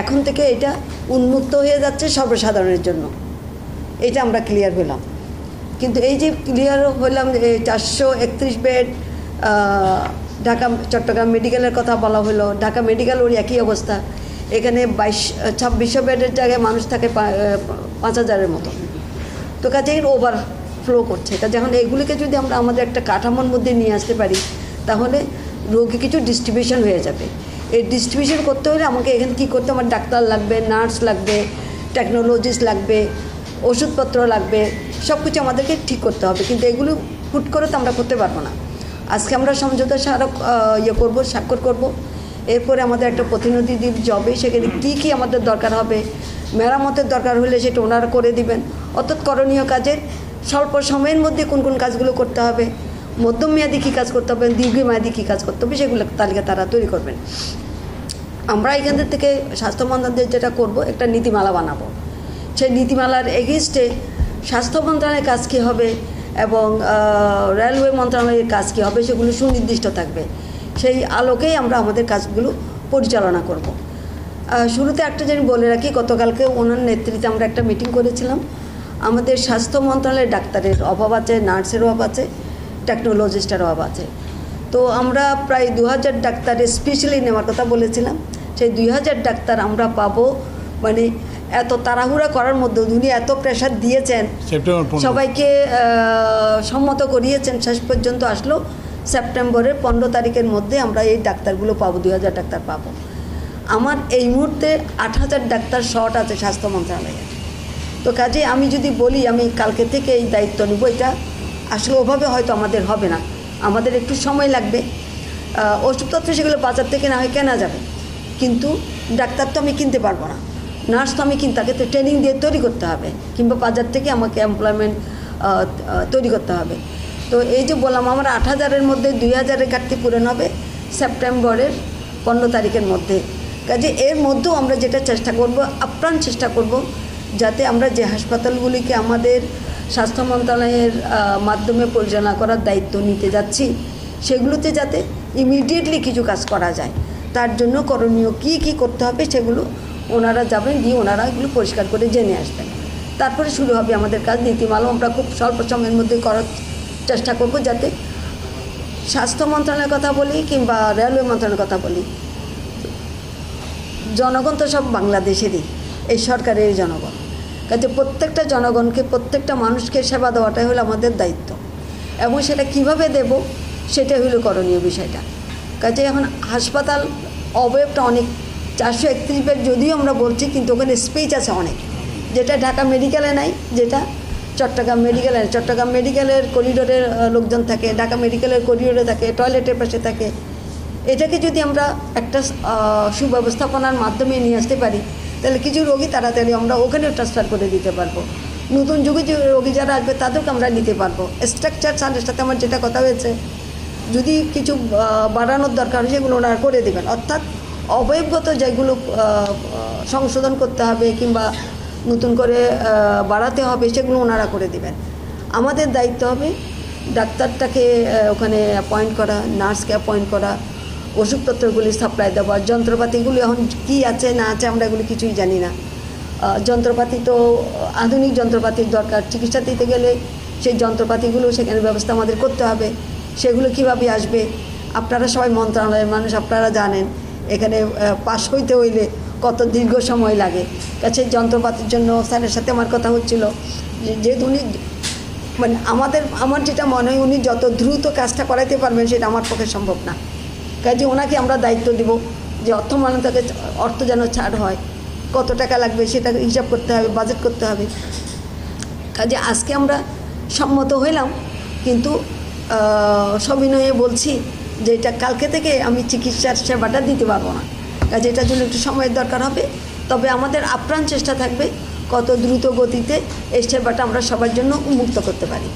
এখন থেকে এটা উন্মুক্ত হয়ে যাচ্ছে সর্বসাধারণের জন্য, এটা আমরা ক্লিয়ার হলাম। কিন্তু এই যে ক্লিয়ার হলাম 431 বেড ঢাকা চট্টগ্রাম মেডিকেলের কথা বলা হলো, ঢাকা মেডিকেল ওর একই অবস্থা, এখানে 2600 বেডের জায়গায় মানুষ থাকে 5000-এর মতো। তো কাজে ওভার ফ্লো করছে। কাজে এখন এগুলিকে যদি আমরা আমাদের একটা কাঠামোর মধ্যে নিয়ে আসতে পারি তাহলে রোগী কিছু ডিস্ট্রিবিউশন হয়ে যাবে। এই ডিস্ট্রিবিউশন করতে হলে আমাকে এখানে কী করতে, আমার ডাক্তার লাগবে, নার্স লাগবে, টেকনোলজিস্ট লাগবে, ওষুধপত্র লাগবে, সব কিছু আমাদেরকে ঠিক করতে হবে। কিন্তু এগুলো হুট করে তো আমরা করতে পারবো না। আজকে আমরা সমঝোতা স্বাক্ষর করব, এরপরে আমাদের একটা প্রতিনিধি দল যাবে, সেখানে কী আমাদের দরকার হবে, মেরামতের দরকার হলে সেটা ওনারা করে দিবেন। অর্থাৎ করণীয় কাজের স্বল্প সময়ের মধ্যে কোন কোন কাজগুলো করতে হবে, মধ্যমেয়াদী কী কাজ করতে হবে, দীর্ঘমেয়াদী কী কাজ করতে হবে, সেগুলো তালিকা তারা তৈরি করবেন। আমরা এখান থেকে স্বাস্থ্য মন্ত্রণালয় যেটা করব, একটা নীতিমালা বানাবো। সেই নীতিমালার এগেইনস্টে স্বাস্থ্য মন্ত্রণালয়ের কাজ কী হবে এবং রেলওয়ে মন্ত্রণালয়ের কাজ কী হবে সেগুলো সুনির্দিষ্ট থাকবে। সেই আলোকেই আমরা আমাদের কাজগুলো পরিচালনা করব। শুরুতে একটা জিনিস বলে রাখি, গতকালকে ওনার নেতৃত্বে আমরা একটা মিটিং করেছিলাম। আমাদের স্বাস্থ্য মন্ত্রণালয়ের ডাক্তারের অভাব আছে, নার্সের অভাব আছে, টেকনোলজিস্টের অভাব আছে। তো আমরা প্রায় 2000 ডাক্তারের স্পেশালি নেওয়ার কথা বলেছিলাম। সেই 2000 ডাক্তার আমরা পাবো, মানে এত তাড়াহুড়া করার মধ্যে উনি এত প্রেশার দিয়েছেন, সবাইকে সম্মত করিয়েছেন, শেষ পর্যন্ত আসলো সেপ্টেম্বরের 15 তারিখের মধ্যে আমরা এই ডাক্তারগুলো পাবো, 2000 ডাক্তার পাবো। আমার এই মুহূর্তে 8000 ডাক্তার শর্ট আছে স্বাস্থ্য মন্ত্রণালয়ে। তো কাজে আমি যদি বলি আমি কালকে থেকে এই দায়িত্ব নেব, এটা আসলে ওভাবে হয়তো আমাদের হবে না, আমাদের একটু সময় লাগবে। ওষুধপত্র সেগুলো বাজার থেকে না হয় কেনা যাবে, কিন্তু ডাক্তার তো আমি কিনতে পারবো না, নার্স তো আমি তাকে তো ট্রেনিং দিয়ে তৈরি করতে হবে, কিংবা বাজার থেকে আমাকে এমপ্লয়মেন্ট তৈরি করতে হবে। তো এই যে বললাম আমার 8000-এর মধ্যে 2000-এর ঘাটতি পূরণ হবে সেপ্টেম্বরের 15 তারিখের মধ্যে। কাজে এর মধ্যেও আমরা যেটা চেষ্টা করব, আপ্রাণ চেষ্টা করব, যাতে আমরা যে হাসপাতালগুলিকে আমাদের স্বাস্থ্য মন্ত্রণালয়ের মাধ্যমে পরিচালনা করার দায়িত্ব নিতে যাচ্ছি সেগুলোতে যাতে ইমিডিয়েটলি কিছু কাজ করা যায়। তার জন্য করণীয় কী করতে হবে সেগুলো ওনারা যাবেন, দিয়ে ওনারা এগুলো পরিষ্কার করে জেনে আসবেন। তারপরে শুরু হবে আমাদের কাজ। নীতিমালাও আমরা খুব স্বল্প সময়ের মধ্যে করার চেষ্টা করব, যাতে স্বাস্থ্য মন্ত্রণালয়ের কথা বলি কিংবা রেলওয়ে মন্ত্রণালয়ের কথা বলি, জনগণ তো সব বাংলাদেশেরই, এই সরকারের জনগণ। কাজে প্রত্যেকটা জনগণকে, প্রত্যেকটা মানুষকে সেবা দেওয়াটাই হলো আমাদের দায়িত্ব, এবং সেটা কিভাবে দেব সেটাই হলো করণীয় বিষয়টা। কাজে এখন হাসপাতাল অবয়বটা অনেক, 431 বেড যদিও আমরা বলছি, কিন্তু ওখানে স্পেস আছে অনেক, যেটা ঢাকা মেডিকেলে নাই, যেটা চট্টগ্রাম মেডিকেলে। চট্টগ্রাম মেডিকেলের করিডোরের লোকজন থাকে, ঢাকা মেডিকেলের করিডোরে থাকে, টয়লেটের পাশে থাকে। এটাকে যদি আমরা একটা সুব্যবস্থাপনার মাধ্যমে নিয়ে আসতে পারি তাহলে কিছু রোগী তাড়াতাড়ি আমরা ওখানেও ট্রান্সফার করে দিতে পারবো। নতুন যুগে যে রোগী যারা আসবে তাদেরকে আমরা নিতে পারবো। স্ট্রাকচার সাথে সাথে আমার যেটা কথা হয়েছে, যদি কিছু বাড়ানোর দরকার হয় সেগুলো ওনারা করে দেবেন। অর্থাৎ অবয়বগত যেগুলো সংশোধন করতে হবে কিংবা নতুন করে বাড়াতে হবে সেগুলো ওনারা করে দেবেন। আমাদের দায়িত্ব হবে ডাক্তারটাকে ওখানে অ্যাপয়েন্ট করা, নার্সকে অ্যাপয়েন্ট করা, ওষুধপত্রগুলি সাপ্লাই দেওয়া, যন্ত্রপাতিগুলি এখন কী আছে না আছে আমরা এগুলো কিছুই জানি না। যন্ত্রপাতি তো আধুনিক যন্ত্রপাতির দরকার, চিকিৎসা দিতে গেলে সেই যন্ত্রপাতিগুলো সেখানে ব্যবস্থা আমাদের করতে হবে। সেগুলো কীভাবে আসবে, আপনারা সবাই মন্ত্রণালয়ের মানুষ, আপনারা জানেন এখানে পাশ হইতে হইলে কত দীর্ঘ সময় লাগে। কাছে যন্ত্রপাতির জন্য স্যারের সাথে আমার কথা হচ্ছিল, যেহেতু উনি মানে আমার যেটা মনে হয় উনি যত দ্রুত কাজটা করাইতে পারবেন সেটা আমার পক্ষে সম্ভব না। কাজে ওনাকে আমরা দায়িত্ব দেব যে অর্থ যেন ছাড় হয়, কত টাকা লাগবে সেটা হিসাব করতে হবে, বাজেট করতে হবে। কাজে আজকে আমরা সম্মত হইলাম, কিন্তু সবিনয়ে বলছি যে এটা কালকে থেকে আমি চিকিৎসার সেবাটা দিতে পারবো না। কাজে এটার জন্য একটু সময়ের দরকার হবে। তবে আমাদের আপ্রাণ চেষ্টা থাকবে কত দ্রুত গতিতে এই সেবাটা আমরা সবার জন্য উন্মুক্ত করতে পারি।